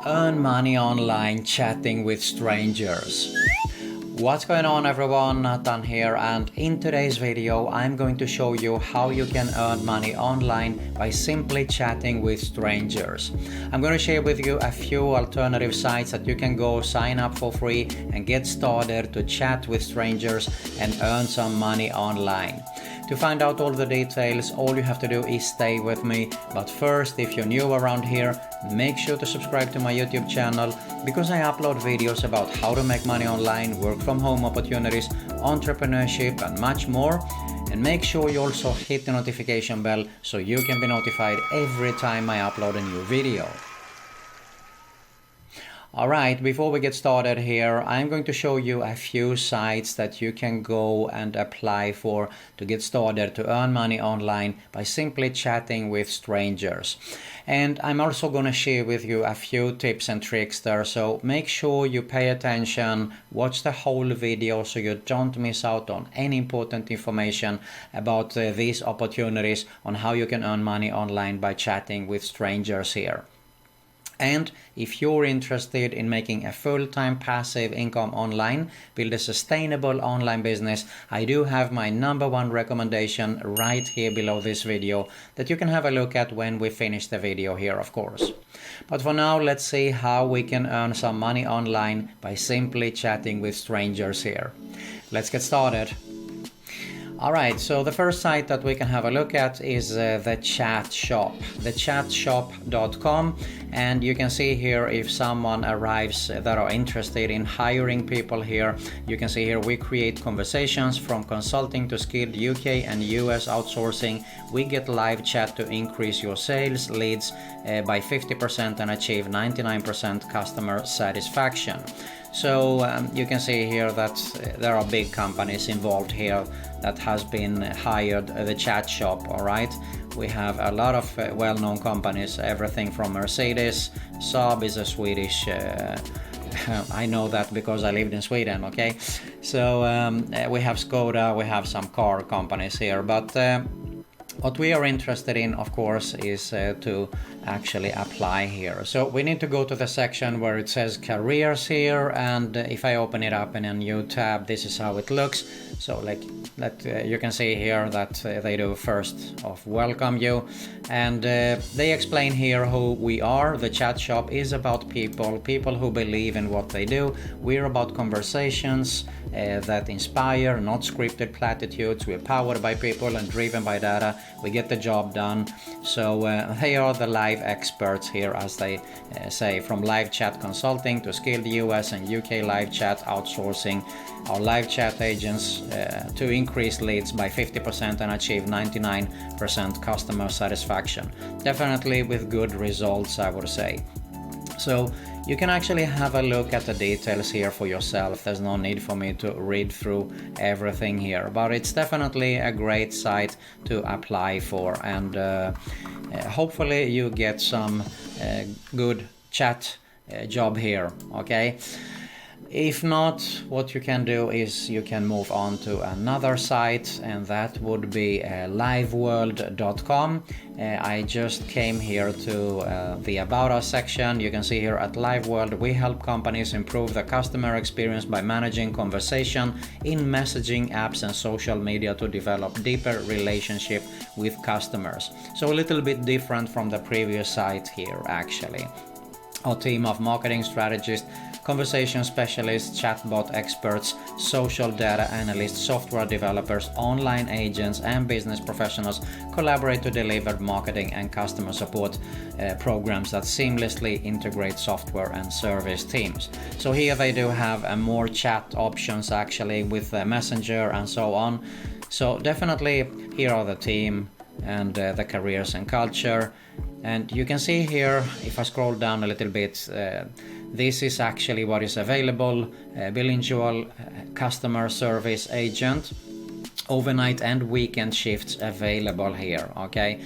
Earn money online chatting with strangers. What's going on everyone, Nathan here, and in today's video I'm going to show you how you can earn money online by simply chatting with strangers. I'm going to share with you a few alternative sites that you can go sign up for free and get started to chat with strangers and earn some money online. To find out all the details, all you have to do is stay with me. But first, if you're new around here, make sure to subscribe to my YouTube channel because I upload videos about how to make money online, work from home opportunities, entrepreneurship and much more. And make sure you also hit the notification bell so you can be notified every time I upload a new video. Alright, before we get started here, I'm going to show you a few sites that you can go and apply for to get started to earn money online by simply chatting with strangers. And I'm also going to share with you a few tips and tricks there, so make sure you pay attention, watch the whole video so you don't miss out on any important information about these opportunities on how you can earn money online by chatting with strangers here. And if you're interested in making a full-time passive income online, build a sustainable online business, I do have my #1 recommendation right here below this video that you can have a look at when we finish the video here, of course. But for now, let's see how we can earn some money online by simply chatting with strangers here. Let's get started. Alright, so the first site that we can have a look at is the chat shop, thechatshop.com, and you can see here if someone arrives that are interested in hiring people here. You can see here we create conversations from consulting to skilled UK and US outsourcing. We get live chat to increase your sales leads by 50% and achieve 99% customer satisfaction. So you can see here that there are big companies involved here that has been hired the chat shop. All right, we have a lot of well-known companies, everything from Mercedes. Saab is a Swedish I know that because I lived in Sweden. Okay, so we have Skoda, we have some car companies here, but what we are interested in, of course, is to actually apply here. So we need to go to the section where it says careers here, and if I open it up in a new tab, this is how it looks. So like that, you can see here that they do first of welcome you, and they explain here who we are. The chat shop is about people who believe in what they do. We're about conversations that inspire, not scripted platitudes. We're powered by people and driven by data. We get the job done. So they are the live experts here, as they say, from live chat consulting to skilled US and UK live chat outsourcing. Our live chat agents to increase leads by 50% and achieve 99% customer satisfaction. Definitely with good results, I would say. So you can actually have a look at the details here for yourself. There's no need for me to read through everything here, but it's definitely a great site to apply for, and hopefully you get some good chat job here, okay? If not, what you can do is you can move on to another site, and that would be Liveworldcom. I just came here to the About Us section. You can see here at Liveworld, we help companies improve the customer experience by managing conversation in messaging apps and social media to develop deeper relationship with customers. So a little bit different from the previous site here, actually. Our team of marketing strategists, conversation specialists, chatbot experts, social data analysts, software developers, online agents, and business professionals collaborate to deliver marketing and customer support programs that seamlessly integrate software and service teams. So here they do have more chat options actually with Messenger and so on. So definitely here are the team and the careers and culture. And you can see here, if I scroll down a little bit, this is actually what is available. Bilingual customer service agent, overnight and weekend shifts available here, okay?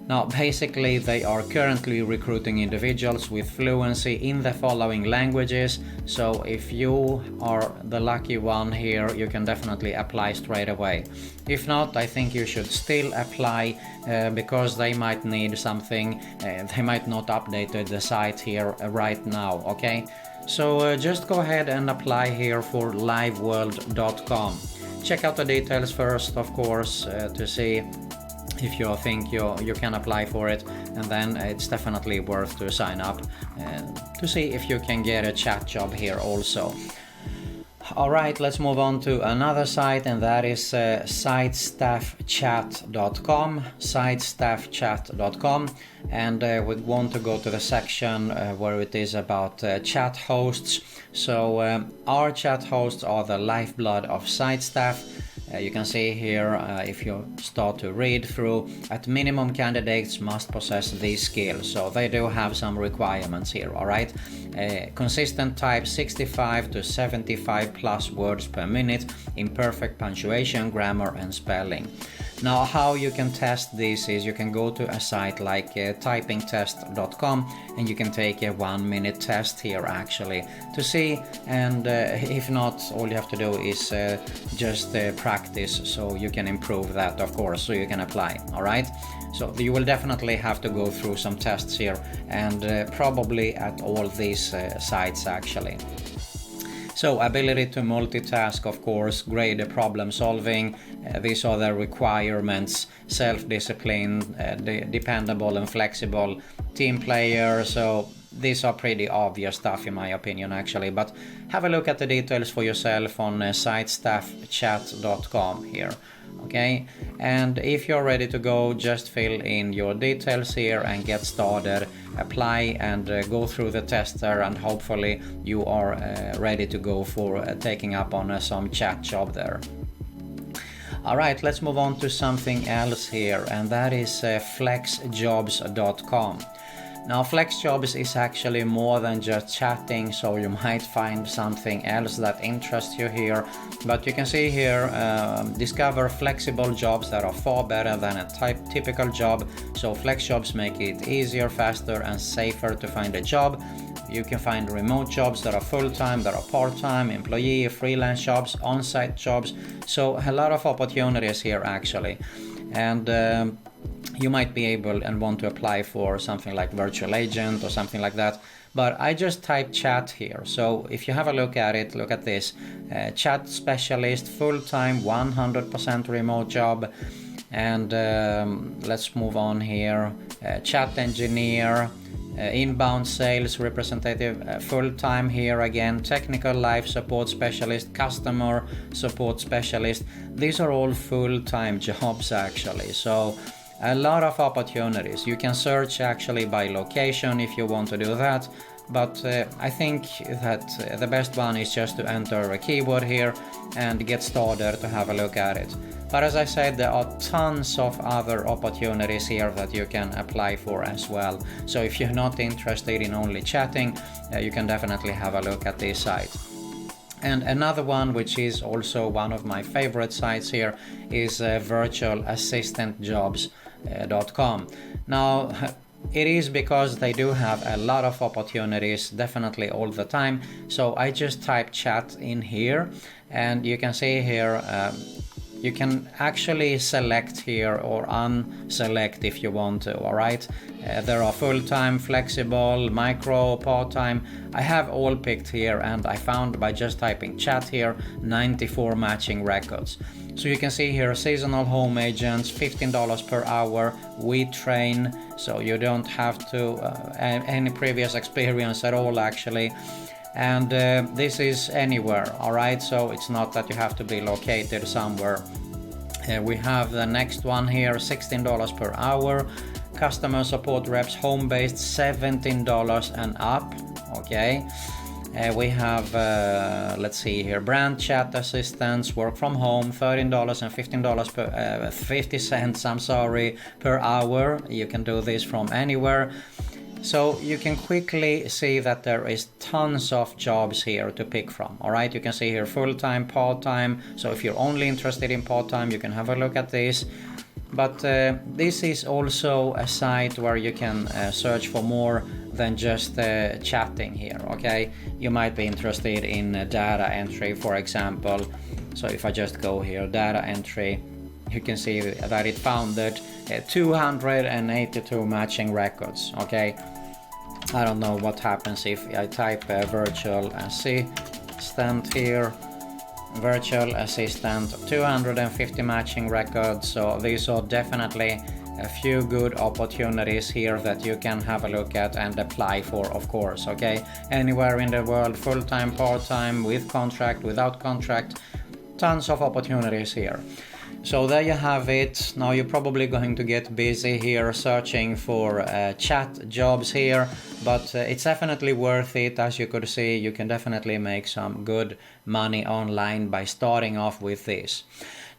Now, basically, they are currently recruiting individuals with fluency in the following languages. So if you are the lucky one here, you can definitely apply straight away. If not, I think you should still apply because they might need something. They might not update the site here right now, okay? So just go ahead and apply here for Liveworld.com. Check out the details first, of course, to see if you think you can apply for it, and then it's definitely worth to sign up to see if you can get a chat job here also. Alright, let's move on to another site, and that is sitestaffchat.com, sitestaffchat.com, and we want to go to the section where it is about chat hosts. So our chat hosts are the lifeblood of SiteStaff. You can see here, if you start to read through, at minimum candidates must possess these skills. So they do have some requirements here, alright? Consistent type 65 to 75 plus words per minute in perfect punctuation, grammar and spelling. Now, how you can test this is you can go to a site like typingtest.com and you can take a 1-minute test here actually to see, and if not, all you have to do is just practice, so you can improve that, of course, so you can apply, alright? So you will definitely have to go through some tests here, and probably at all these sites actually. So ability to multitask, of course, great problem solving, these are the requirements, self-discipline, dependable and flexible, team player, so these are pretty obvious stuff in my opinion actually, but have a look at the details for yourself on sitestaffchat.com here. Okay, and if you're ready to go, just fill in your details here and get started, apply and go through the test there, and hopefully you are ready to go for taking up on some chat job there. Alright, let's move on to something else here, and that is flexjobs.com. Now, FlexJobs is actually more than just chatting, so you might find something else that interests you here. But you can see here, discover flexible jobs that are far better than a typical job. So FlexJobs make it easier, faster and safer to find a job. You can find remote jobs that are full-time, that are part-time, employee, freelance jobs, on-site jobs. So a lot of opportunities here actually. And you might be able and want to apply for something like virtual agent or something like that, but I just type chat here. So if you have a look at it, look at this, chat specialist, full-time, 100% remote job. And let's move on here, chat engineer, inbound sales representative, full-time here again, technical life support specialist, customer support specialist. These are all full-time jobs actually, so a lot of opportunities. You can search actually by location if you want to do that, but I think that the best one is just to enter a keyword here and get started to have a look at it. But as I said, there are tons of other opportunities here that you can apply for as well. So if you're not interested in only chatting, you can definitely have a look at this site. And another one, which is also one of my favorite sites here, is virtualassistantjobs.com. Now, it is because they do have a lot of opportunities, definitely all the time. So I just type chat in here, and you can see here, you can actually select here or unselect if you want to, alright? There are full-time, flexible, micro, part-time. I have all picked here, and I found by just typing chat here 94 matching records. So you can see here seasonal home agents, $15 per hour, we train, so you don't have to any previous experience at all actually. And this is anywhere, alright, so it's not that you have to be located somewhere. We have the next one here, $16 per hour, customer support reps, home-based, $17 and up, okay. We have, let's see here, brand chat assistants, work from home, $13 and $15 per, 50 cents, I'm sorry, per hour. You can do this from anywhere. So you can quickly see that there is tons of jobs here to pick from. All right, you can see here full-time, part-time. So if you're only interested in part-time, you can have a look at this. But this is also a site where you can search for more than just chatting here, okay? You might be interested in data entry, for example. So if I just go here, data entry, you can see that it found that 282 matching records, okay? I don't know what happens if I type virtual assistant here. Virtual assistant, 250 matching records. So these are definitely a few good opportunities here that you can have a look at and apply for, of course, okay? Anywhere in the world, full-time, part-time, with contract, without contract, tons of opportunities here. So there you have it. Now you're probably going to get busy here searching for chat jobs here, but it's definitely worth it. As you could see, you can definitely make some good money online by starting off with this.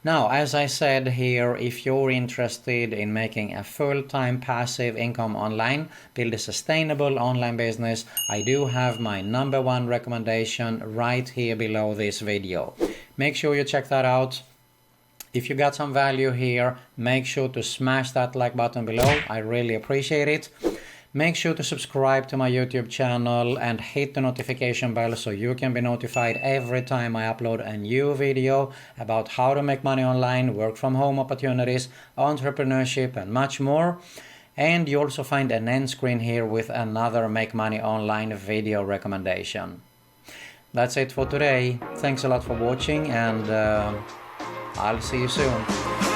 Now, as I said here, if you're interested in making a full-time passive income online, build a sustainable online business, I do have my #1 recommendation right here below this video. Make sure you check that out. If you got some value here, make sure to smash that like button below. I really appreciate it. Make sure to subscribe to my YouTube channel and hit the notification bell so you can be notified every time I upload a new video about how to make money online, work from home opportunities, entrepreneurship, and much more. And you also find an end screen here with another Make Money Online video recommendation. That's it for today. Thanks a lot for watching, and I'll see you soon.